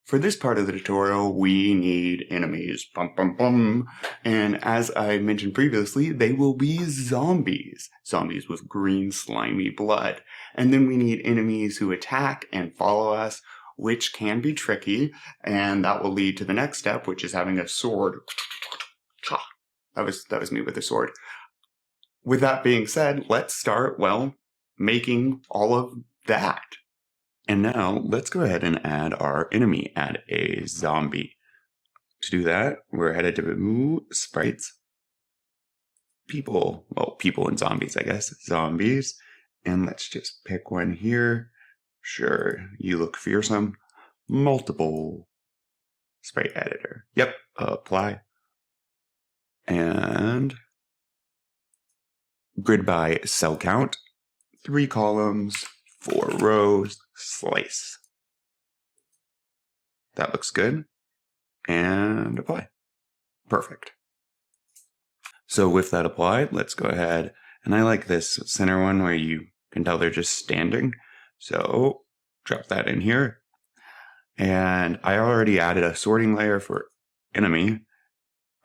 For this part of the tutorial, we need enemies. Bum, bum, bum. And as I mentioned previously, they will be zombies. Zombies with green, slimy blood. And then we need enemies who attack and follow us, which can be tricky. And that will lead to the next step, which is having a sword. That was me with a sword. With that being said, let's start, making all of that. And now let's go ahead and add our enemy, add a zombie. To do that, we're headed to sprites, people and zombies, I guess, zombies. And let's just pick one here. Sure, you look fearsome. Multiple sprite editor. Yep, apply. And grid by cell count, 3 columns, 4 rows, slice. That looks good. And apply. Perfect. So with that applied, let's go ahead. And I like this center one where you can tell they're just standing. So drop that in here. And I already added a sorting layer for enemy.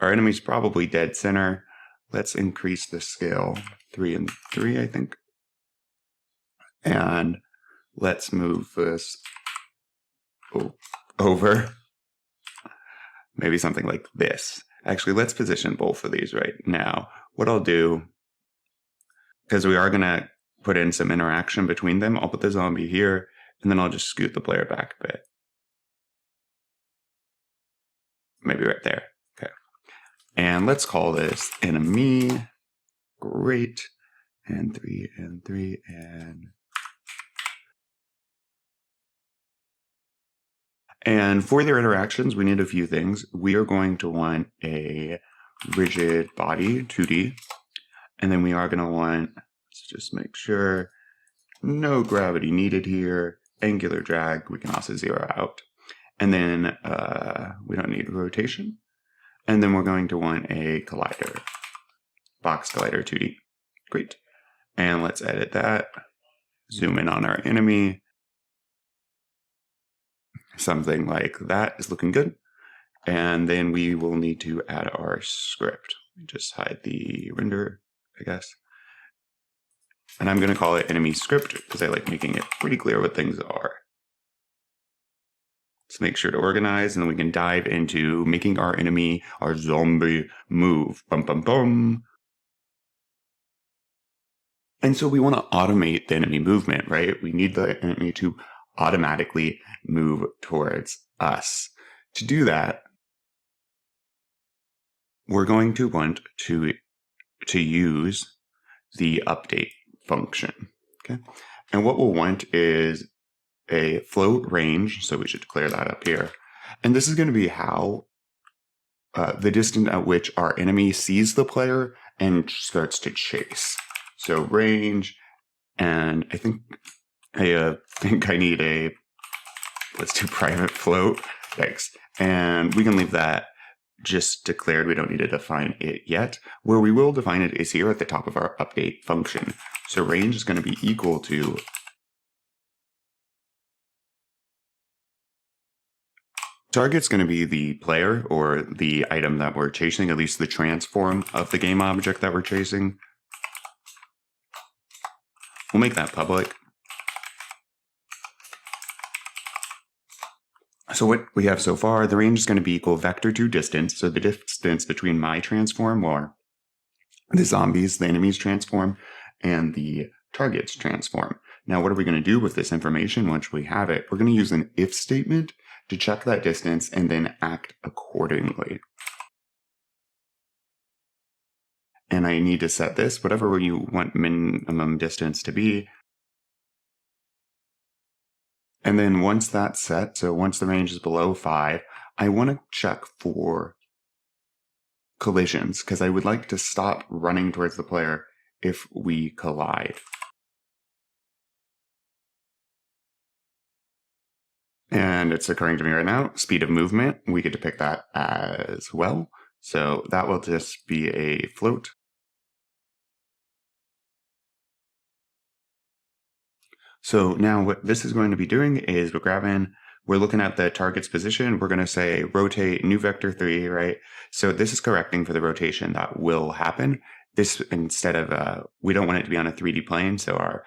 Our enemy's probably dead center. Let's increase the scale 3 and 3, I think. And let's move this over. Maybe something like this. Actually, let's position both of these right now. What I'll do, because we are going to put in some interaction between them, I'll put the zombie here, and then I'll just scoot the player back a bit. Maybe right there. Okay. And let's call this enemy. Great. And 3 and 3 and... And for their interactions, we need a few things. We are going to want a rigid body, 2D. And then we are going to want, let's just make sure, no gravity needed here. Angular drag, we can also zero out. And then we don't need rotation. And then we're going to want a collider, box collider 2D. Great. And let's edit that. Zoom in on our enemy. Something like that is looking good. And then we will need to add our script. Just hide the render, I guess. And I'm going to call it enemy script because I like making it pretty clear what things are. Let's make sure to organize, and then we can dive into making our enemy, our zombie, move. Bum, bum, bum. And so we want to automate the enemy movement, right? We need the enemy to automatically move towards us. To do that, we're going to want to use the update function. Okay, and what we'll want is a float range, so we should declare that up here. And this is going to be how the distance at which our enemy sees the player and starts to chase. So range, and I think I need a, let's do private float. Thanks. And we can leave that just declared. We don't need to define it yet. Where we will define it is here at the top of our update function. So range is going to be equal to target's going to be the player or the item that we're chasing, at least the transform of the game object that we're chasing. We'll make that public. So what we have so far, the range is going to be equal vector to distance. So the distance between my transform, or the zombies, the enemies transform, and the target's transform. Now, what are we going to do with this information once we have it? We're going to use an if statement to check that distance and then act accordingly. And I need to set this, whatever you want minimum distance to be. And then once that's set, so once the range is below 5, I want to check for collisions, because I would like to stop running towards the player if we collide. And it's occurring to me right now, speed of movement, we get to pick that as well. So that will just be a float. So now what this is going to be doing is we're we're looking at the target's position. We're going to say rotate new vector 3, right? So this is correcting for the rotation that will happen. This, instead of, we don't want it to be on a 3D plane, so our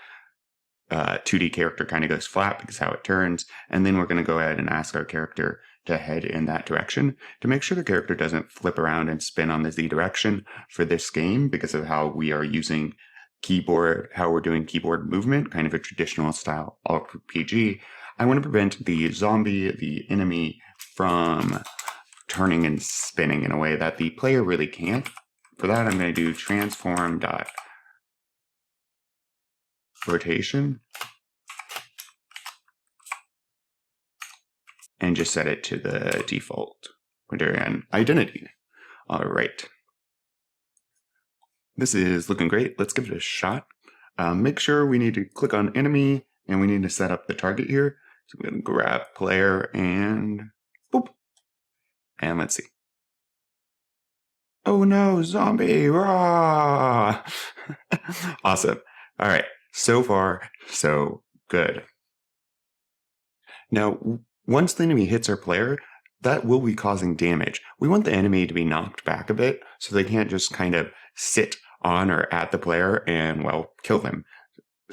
2D character kind of goes flat because how it turns. And then we're going to go ahead and ask our character to head in that direction to make sure the character doesn't flip around and spin on the Z direction for this game because of how we are using keyboard, how we're doing keyboard movement, kind of a traditional style RPG. I want to prevent the zombie, the enemy, from turning and spinning in a way that the player really can't. For that, I'm going to do transform.rotation and just set it to the default Etrian identity. All right. This is looking great. Let's give it a shot. Make sure we need to click on enemy and we need to set up the target here. So we're going to grab player and boop. And let's see. Oh no, zombie! Rah! Awesome. All right. So far, so good. Now, once the enemy hits our player, that will be causing damage. We want the enemy to be knocked back a bit so they can't just kind of sit on or at the player and, well, kill them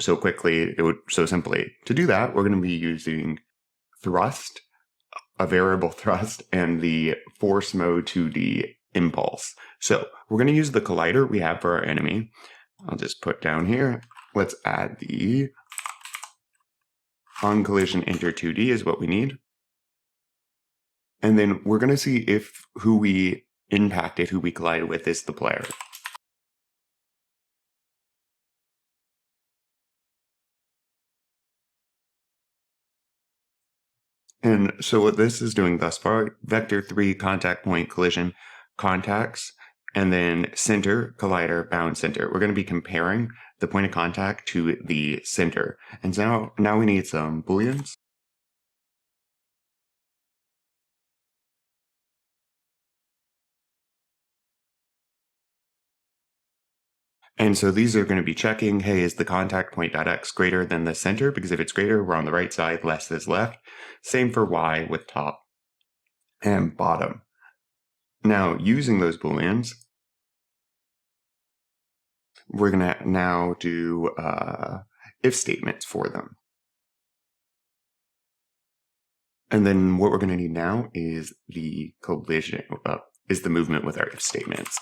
so quickly, so simply. To do that, we're going to be using thrust, a variable thrust, and the force mode 2D impulse. So we're going to use the collider we have for our enemy. I'll just put down here. Let's add the on collision enter 2D is what we need. And then we're going to see if who we impacted, who we collided with, is the player. And so what this is doing thus far, vector 3 contact point collision contacts, and then center, collider, bound center. We're going to be comparing the point of contact to the center. And so now we need some booleans. And so these are going to be checking, hey, is the contact point.x greater than the center? Because if it's greater, we're on the right side, less is left. Same for y with top and bottom. Now, using those booleans, we're going to now do if statements for them. And then what we're going to need now is the collision, is the movement with our if statements.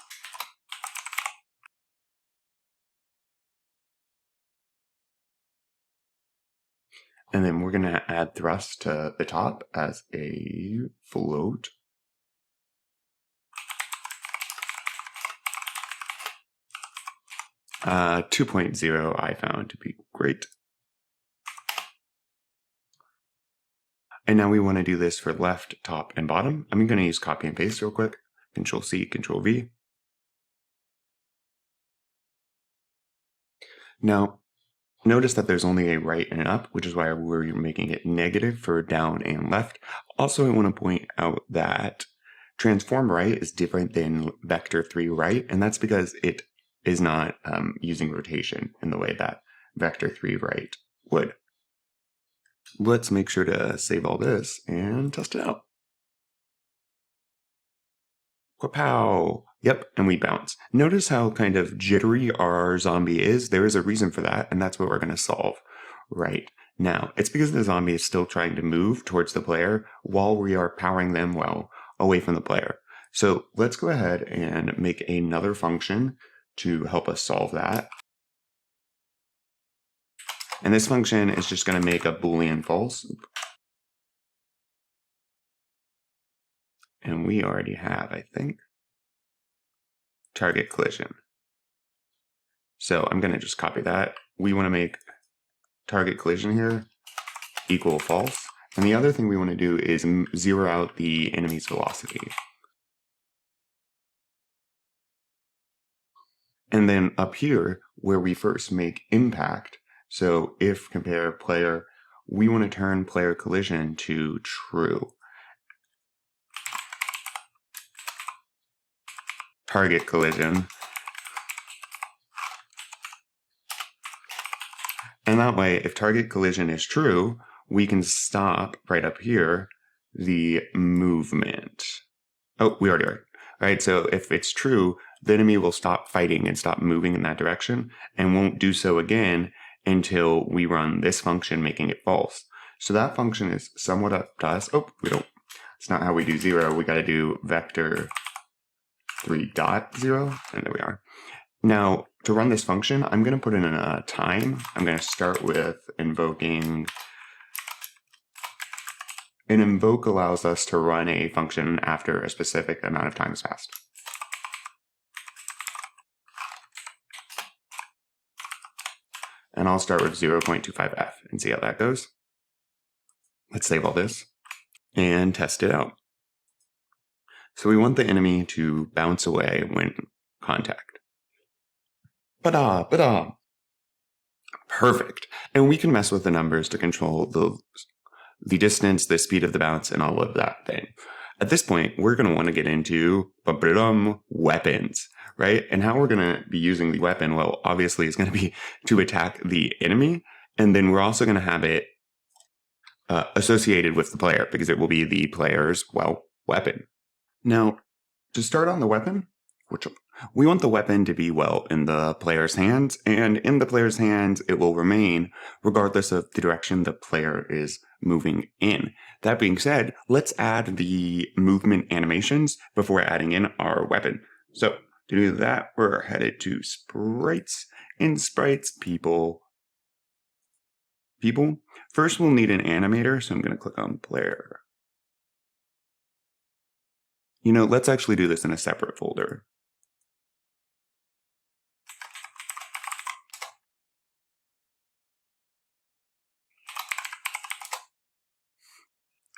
And then we're going to add thrust to the top as a float. Uh, 2.0 I found to be great. And now we want to do this for left, top, and bottom. I'm going to use copy and paste real quick. Control C, Control V. Now, notice that there's only a right and an up, which is why we're making it negative for down and left. Also, I want to point out that transform right is different than vector 3 right, and that's because it is not using rotation in the way that vector 3 right would. Let's make sure to save all this and test it out. Kapow! Yep, and we bounce. Notice how kind of jittery our zombie is. There is a reason for that, and that's what we're going to solve right now. It's because the zombie is still trying to move towards the player while we are powering them, well, away from the player. So let's go ahead and make another function to help us solve that. And this function is just going to make a Boolean false. And we already have, I think, target collision. So I'm going to just copy that. We want to make target collision here equal false. And the other thing we want to do is zero out the enemy's velocity. And then up here, where we first make impact, so if compare player, we want to turn player collision to true. Target collision. And that way, if target collision is true, we can stop right up here the movement. Oh, we already are. Right, so if it's true, the enemy will stop fighting and stop moving in that direction and won't do so again until we run this function, making it false. So that function is somewhat up to us. Oh, we don't. It's not how we do 0. We got to do vector 3.0, and there we are. Now, to run this function, I'm going to put in a time. I'm going to start with invoking. An invoke allows us to run a function after a specific amount of time has passed. And I'll start with 0.25f and see how that goes. Let's save all this and test it out. So we want the enemy to bounce away when contact. Perfect. And we can mess with the numbers to control the distance, the speed of the bounce, and all of that thing. At this point, we're going to want to get into weapons, right? And how we're going to be using the weapon, well, obviously is going to be to attack the enemy. And then we're also going to have it associated with the player because it will be the player's, weapon. Now, to start on the weapon, we want the weapon to be, in the player's hands, and in the player's hands, it will remain regardless of the direction the player is moving in. That being said, let's add the movement animations before adding in our weapon. So to do that, we're headed to sprites. In sprites, people. First, we'll need an animator, so I'm going to click on player. Let's actually do this in a separate folder.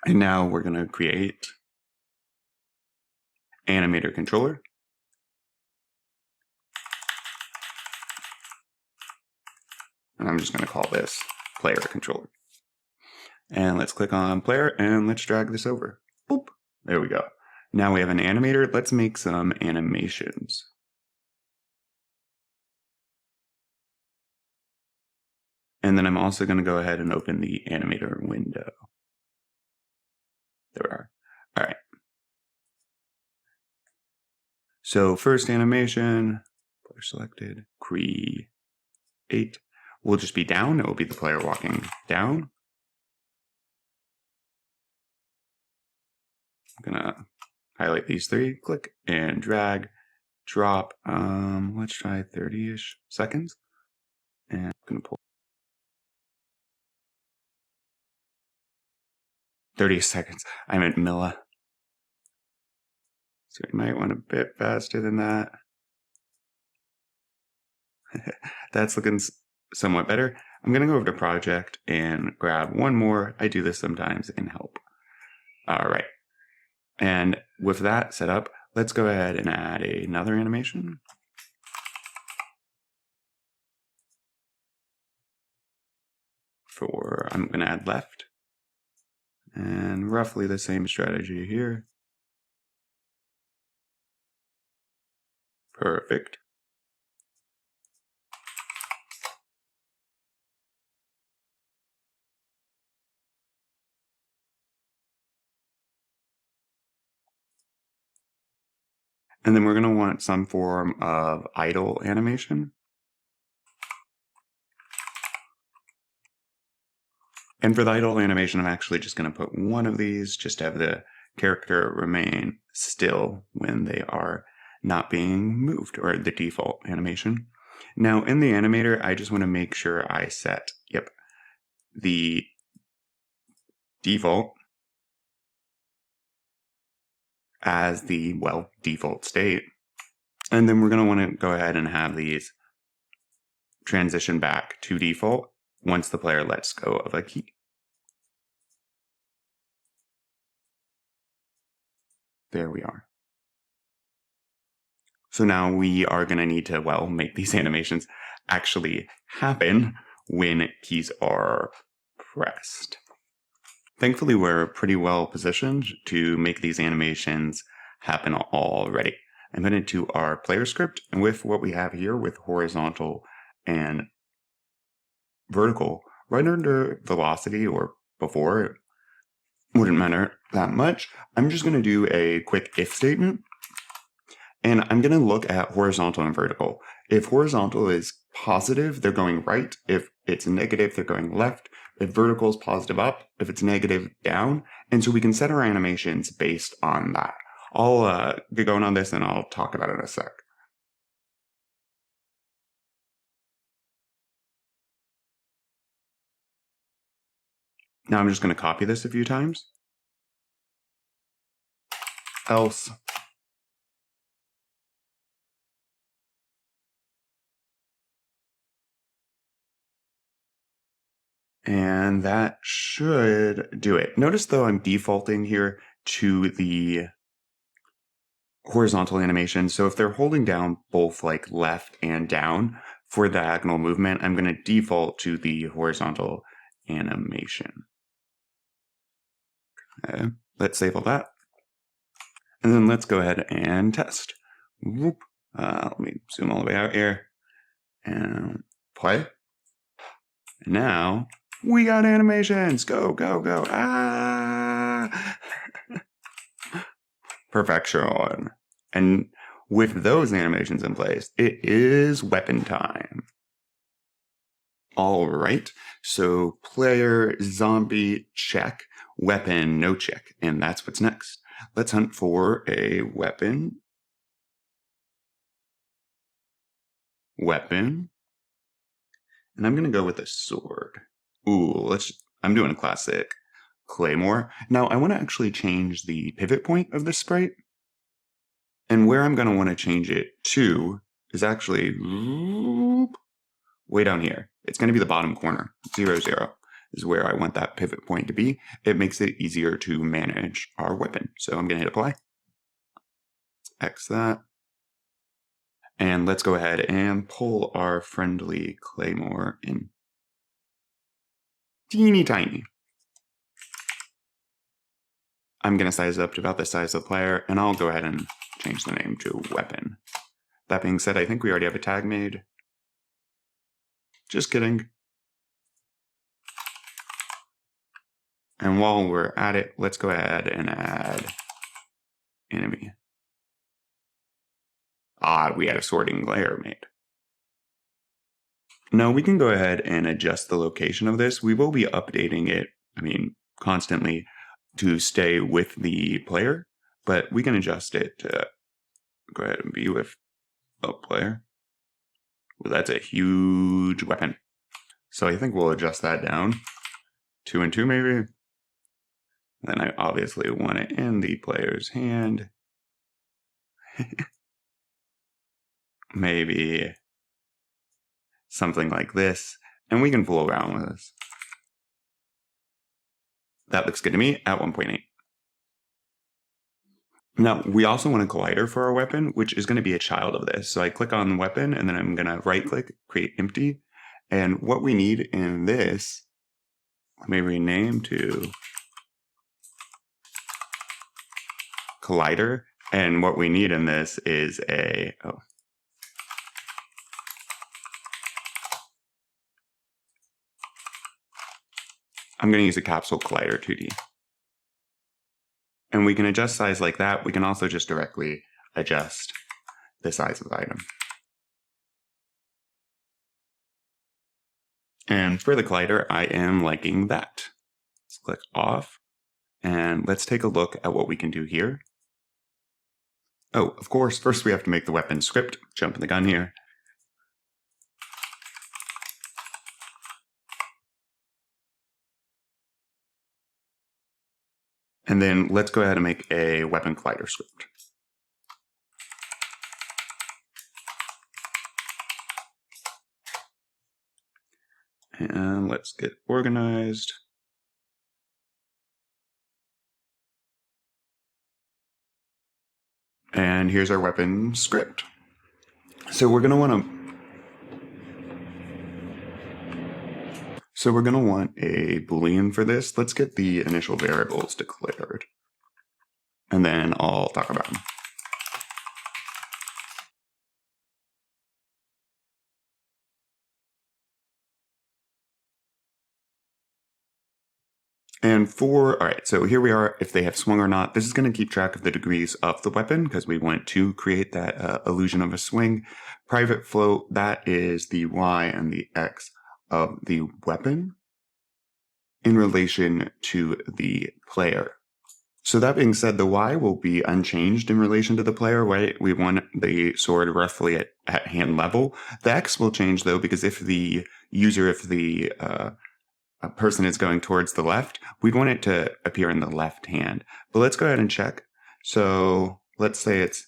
And now we're going to create animator controller. And I'm just going to call this player controller. And let's click on player and let's drag this over. Boop. There we go. Now we have an animator. Let's make some animations. And then I'm also going to go ahead and open the animator window. There we are. All right. So first animation, player selected, create. Will just be down. It will be the player walking down. I'm going to highlight these 3, click and drag, drop. Let's try 30-ish seconds. And I'm going to pull 30 seconds. I meant milli. So we might want a bit faster than that. That's looking somewhat better. I'm going to go over to project and grab one more. I do this sometimes in help. All right. And with that set up, let's go ahead and add another animation. I'm going to add left. And roughly the same strategy here. Perfect. And then we're going to want some form of idle animation. And for the idle animation, I'm actually just going to put one of these just to have the character remain still when they are not being moved, or the default animation. Now in the animator, I just want to make sure I set, the default as the, default state. And then we're going to want to go ahead and have these transition back to default once the player lets go of a key. There we are. So now we are going to need to, make these animations actually happen when keys are pressed. Thankfully, we're pretty well positioned to make these animations happen already. I'm headed to our player script, and with what we have here with horizontal and vertical, right under velocity or before, it wouldn't matter that much. I'm just going to do a quick if statement. And I'm going to look at horizontal and vertical. If horizontal is positive, they're going right. If it's negative, they're going left. If vertical is positive up, if it's negative down. And so we can set our animations based on that. I'll get going on this and I'll talk about it in a sec. Now I'm just going to copy this a few times. Else. And that should do it. Notice though I'm defaulting here to the horizontal animation. So if they're holding down both like left and down for diagonal movement, I'm going to default to the horizontal animation. Okay, let's save all that. And then let's go ahead and test. Whoop. Let me zoom all the way out here and play. And now we got animations. Go, go, go. Ah! Perfection. And with those animations in place, it is weapon time. All right. So player, zombie, check. Weapon, no check. And that's what's next. Let's hunt for a weapon. Weapon. And I'm going to go with a sword. Ooh, I'm doing a classic claymore. Now I want to actually change the pivot point of the sprite. And where I'm going to want to change it to is actually way down here. It's going to be the bottom corner. 0, 0 is where I want that pivot point to be. It makes it easier to manage our weapon. So I'm going to hit apply. Let's X that. And let's go ahead and pull our friendly claymore in. Teeny tiny. I'm going to size it up to about the size of the player, and I'll go ahead and change the name to weapon. That being said, I think we already have a tag made. Just kidding. And while we're at it, let's go ahead and add enemy. We had a sorting layer made. Now we can go ahead and adjust the location of this. We will be updating it, constantly to stay with the player, but we can adjust it to go ahead and be with a player. Well, that's a huge weapon. So I think we'll adjust that down. 2 and 2 maybe. Then I obviously want it in the player's hand. Maybe something like this. And we can fool around with this. That looks good to me at 1.8. Now, we also want a collider for our weapon, which is going to be a child of this. So I click on the weapon, and then I'm going to right-click, create empty. And what we need in this, let me rename to collider. And what we need in this is I'm going to use a capsule collider 2D. And we can adjust size like that. We can also just directly adjust the size of the item. And for the collider, I am liking that. Let's click off. And let's take a look at what we can do here. Oh, of course, first we have to make the weapon script. Jumping the gun here. And then let's go ahead and make a weapon collider script. And let's get organized. And here's our weapon script. So we're going to want a Boolean for this. Let's get the initial variables declared. And then I'll talk about them. And all right, so here we are, if they have swung or not. This is going to keep track of the degrees of the weapon because we want to create that illusion of a swing. Private float, that is the Y and the X of the weapon in relation to the player. So that being said, the Y will be unchanged in relation to the player, right? We want the sword roughly at hand level. The X will change though, because if the person is going towards the left, we'd want it to appear in the left hand. But let's go ahead and check. So let's say it's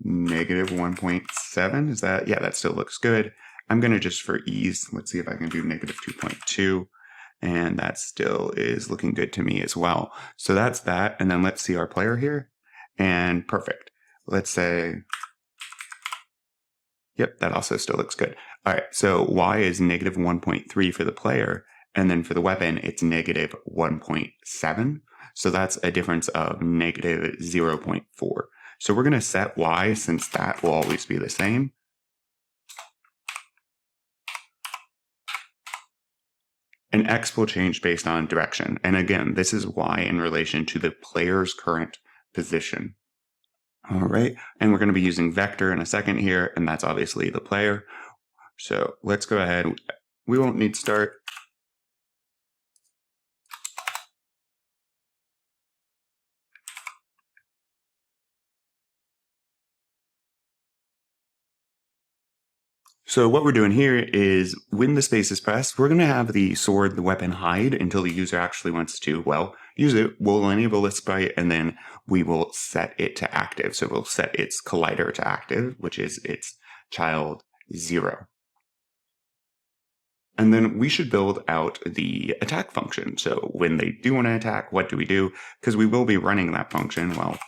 negative 1.7. Is that, yeah, that still looks good. I'm going to just for ease, let's see if I can do negative 2.2. And that still is looking good to me as well. So that's that. And then let's see our player here. And perfect. Let's say, yep, that also still looks good. All right, so Y is negative 1.3 for the player. And then for the weapon, it's negative 1.7. So that's a difference of negative 0.4. So we're going to set Y, since that will always be the same. And X will change based on direction. And again, this is Y in relation to the player's current position. All right, and we're going to be using vector in a second here, and that's obviously the player. So let's go ahead. We won't need start. So what we're doing here is when the space is pressed, we're going to have the sword, the weapon hide until the user actually wants to, well, use it. We'll enable this sprite, and then we will set it to active. So we'll set its collider to active, which is its child 0. And then we should build out the attack function. So when they do want to attack, what do we do? Because we will be running that function, well,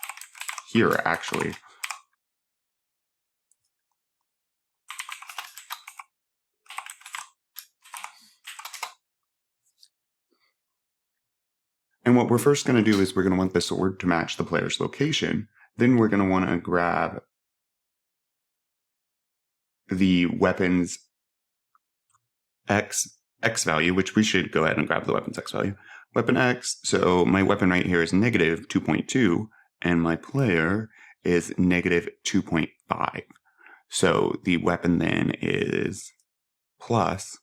here actually. And what we're first going to do is we're going to want the sword to match the player's location. Then we're going to want to grab the weapon's X value, which we should go ahead and grab the weapon's X value. Weapon X, so my weapon right here is negative 2.2, and my player is negative 2.5. So the weapon then is plus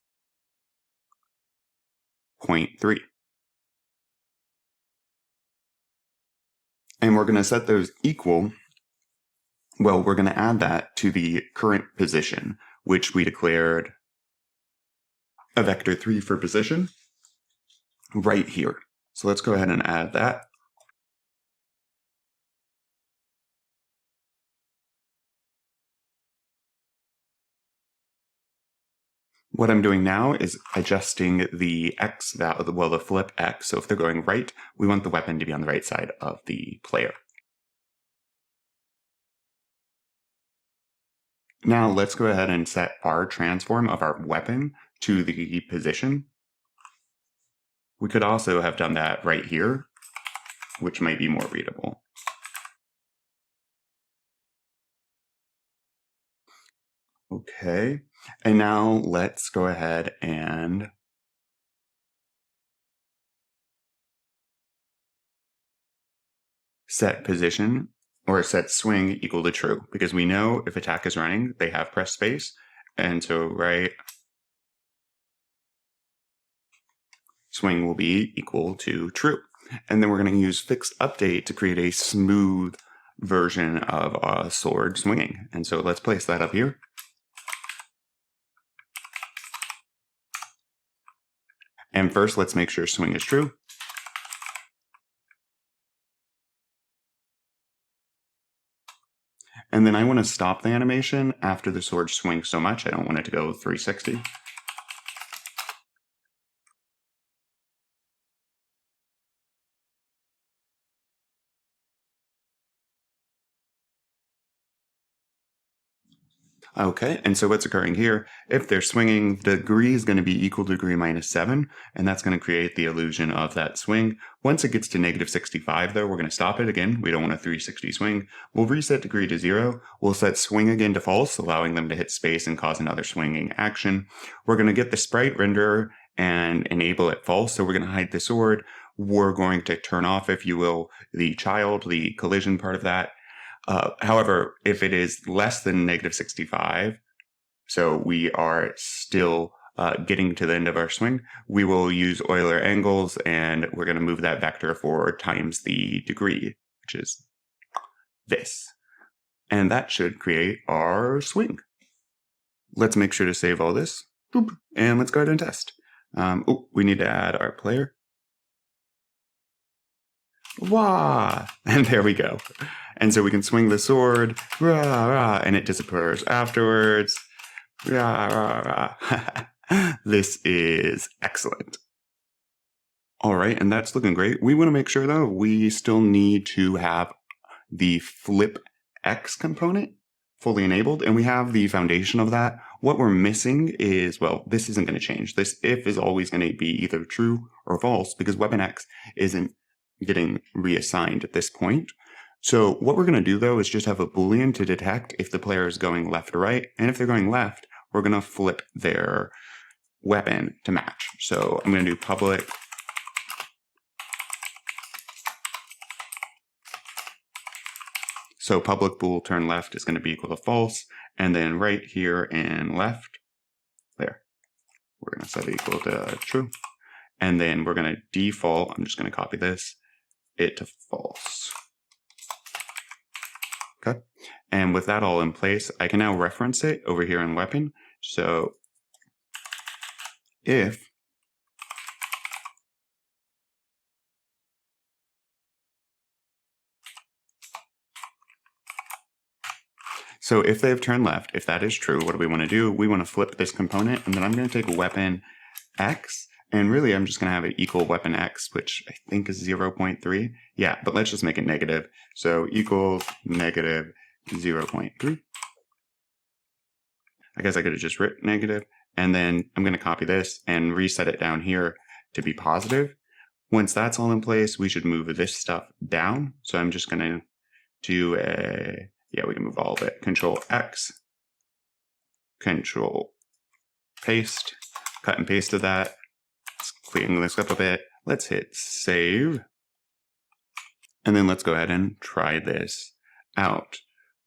0.3. And we're going to set those equal. Well, we're going to add that to the current position, which we declared a vector 3 for position right here. So let's go ahead and add that. What I'm doing now is adjusting the X value, well, the flip X. So if they're going right, we want the weapon to be on the right side of the player. Now let's go ahead and set our transform of our weapon to the position. We could also have done that right here, which might be more readable. Okay, and now let's go ahead and set position or set swing equal to true, because we know if attack is running, they have pressed space. And so right swing will be equal to true. And then we're going to use fixed update to create a smooth version of a sword swinging. And so let's place that up here. And first, let's make sure swing is true. And then I want to stop the animation after the sword swings so much. I don't want it to go 360. Okay, and so what's occurring here, if they're swinging, the degree is going to be equal to degree minus 7, and that's going to create the illusion of that swing. Once it gets to negative 65, though, we're going to stop it again. We don't want a 360 swing. We'll reset degree to 0. We'll set swing again to false, allowing them to hit space and cause another swinging action. We're going to get the sprite renderer and enable it false, so we're going to hide the sword. we're going to turn off, if you will, the collision part of that. However, if it is less than -65, so we are still getting to the end of our swing, we will use Euler angles, and we're going to move that vector forward times the degree, which is this. And that should create our swing. Let's make sure to save all this. Boop, and let's go ahead and test. We need to add our player. Wah! And there we go. And so we can swing the sword, rah, rah, and it disappears afterwards. Rah, rah, rah. This is excellent. All right, and that's looking great. We want to make sure, though, we still need to have the flip X component fully enabled, and we have the foundation of that. What we're missing is, well, this isn't going to change. This if is always going to be either true or false, because weapon X isn't getting reassigned at this point. So what we're going to do, though, is just have a Boolean to detect if the player is going left or right. And if they're going left, we're going to flip their weapon to match. So I'm going to do public So public bool turn left is going to be equal to false. And then right here in left, there, we're going to set it equal to true. And then we're going to default, I'm just going to copy this, it to false. Okay. And with that all in place, I can now reference it over here in weapon. So if they've turned left, if that is true, what do we want to do? We want to flip this component, and then I'm going to take weapon X, and really I'm just going to have it equal weapon X, which I think is 0.3. Yeah, but let's just make it negative. So equals negative 0.3. I guess I could have just written negative, and then I'm going to copy this and reset it down here to be positive. Once that's all in place, we should move this stuff down. So I'm just going to do we can move all of it. Control X, Control paste, cut and paste of that. Let's clean this up a bit. Let's hit save. And then let's go ahead and try this out.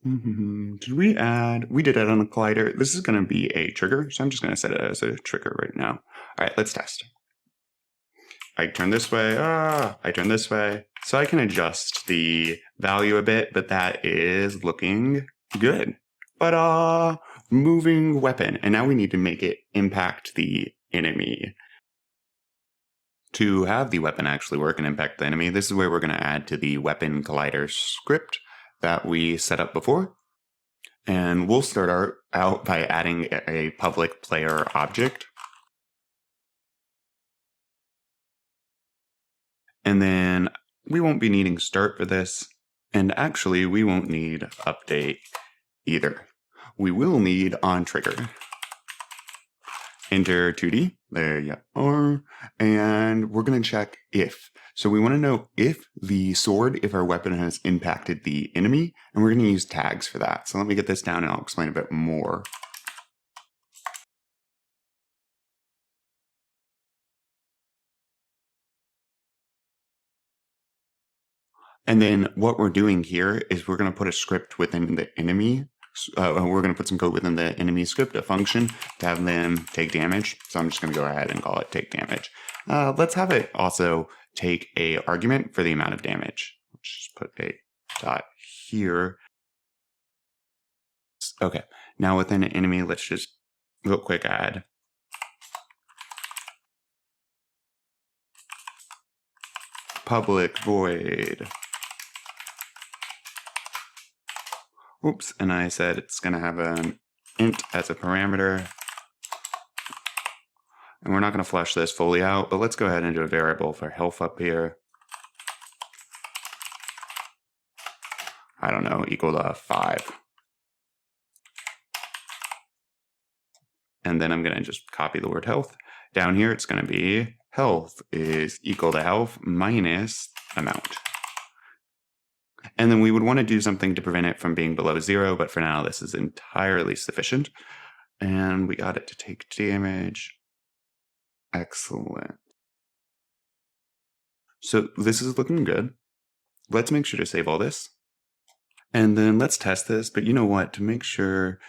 Did we add? We did add on the collider. This is going to be a trigger, so I'm just going to set it as a trigger right now. All right, let's test. I turn this way, I turn this way. So I can adjust the value a bit, but that is looking good. But moving weapon, and now we need to make it impact the enemy. To have the weapon actually work and impact the enemy, this is where we're going to add to the weapon collider script that we set up before. And we'll start out by adding a public player object. And then we won't be needing start for this. And actually, we won't need update either. We will need on trigger. Enter 2D. There you are. And we're going to check if. So we want to know if the sword, if our weapon has impacted the enemy. And we're going to use tags for that. So let me get this down and I'll explain a bit more. And then what we're doing here is we're going to put a script within the enemy. We're going to put some code within the enemy script, a function, to have them take damage. So I'm just going to go ahead and call it take damage. Let's have it also take a argument for the amount of damage. Let's just put a dot here. Okay, now within an enemy, let's just real quick add public void. Oops, and I said it's going to have an int as a parameter. And we're not going to flesh this fully out, but let's go ahead and do a variable for health up here. I don't know, equal to 5. And then I'm going to just copy the word health. Down here, it's going to be health is equal to health minus amount. And then we would want to do something to prevent it from being below 0, but for now, this is entirely sufficient. And we got it to take damage. Excellent. So this is looking good. Let's make sure to save all this. And then let's test this, but you know what, to make sure,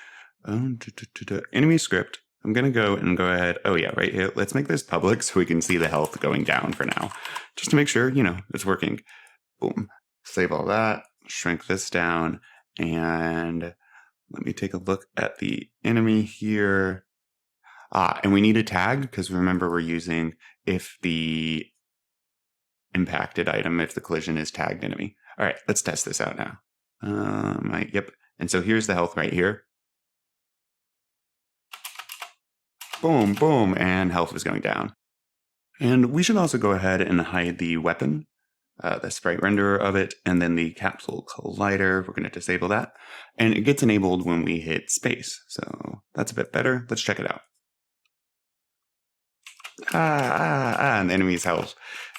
enemy script, I'm going to go ahead. Oh yeah, right here. Let's make this public so we can see the health going down for now, just to make sure, it's working. Boom. Save all that, shrink this down, and let me take a look at the enemy here. And we need a tag because remember we're using if the impacted item, if the collision is tagged enemy. All right, let's test this out now. Yep. And so here's the health right here. Boom, boom, and health is going down. And we should also go ahead and hide the weapon, the sprite renderer of it, and then the capsule collider. We're going to disable that. And it gets enabled when we hit space. So that's a bit better. Let's check it out. And the enemy's health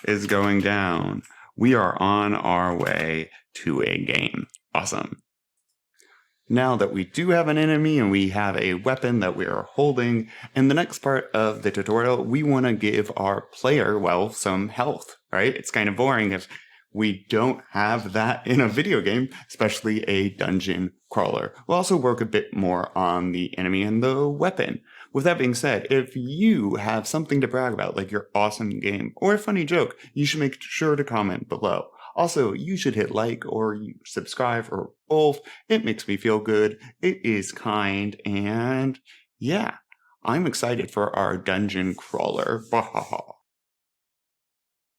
is going down. We are on our way to a game. Awesome. Now that we do have an enemy and we have a weapon that we are holding, in the next part of the tutorial, we want to give our player, some health, right? It's kind of boring if we don't have that in a video game, especially a dungeon crawler. We'll also work a bit more on the enemy and the weapon. With that being said, if you have something to brag about, like your awesome game or a funny joke, you should make sure to comment below. Also, you should hit like or subscribe or both. It makes me feel good. It is kind. And yeah, I'm excited for our dungeon crawler.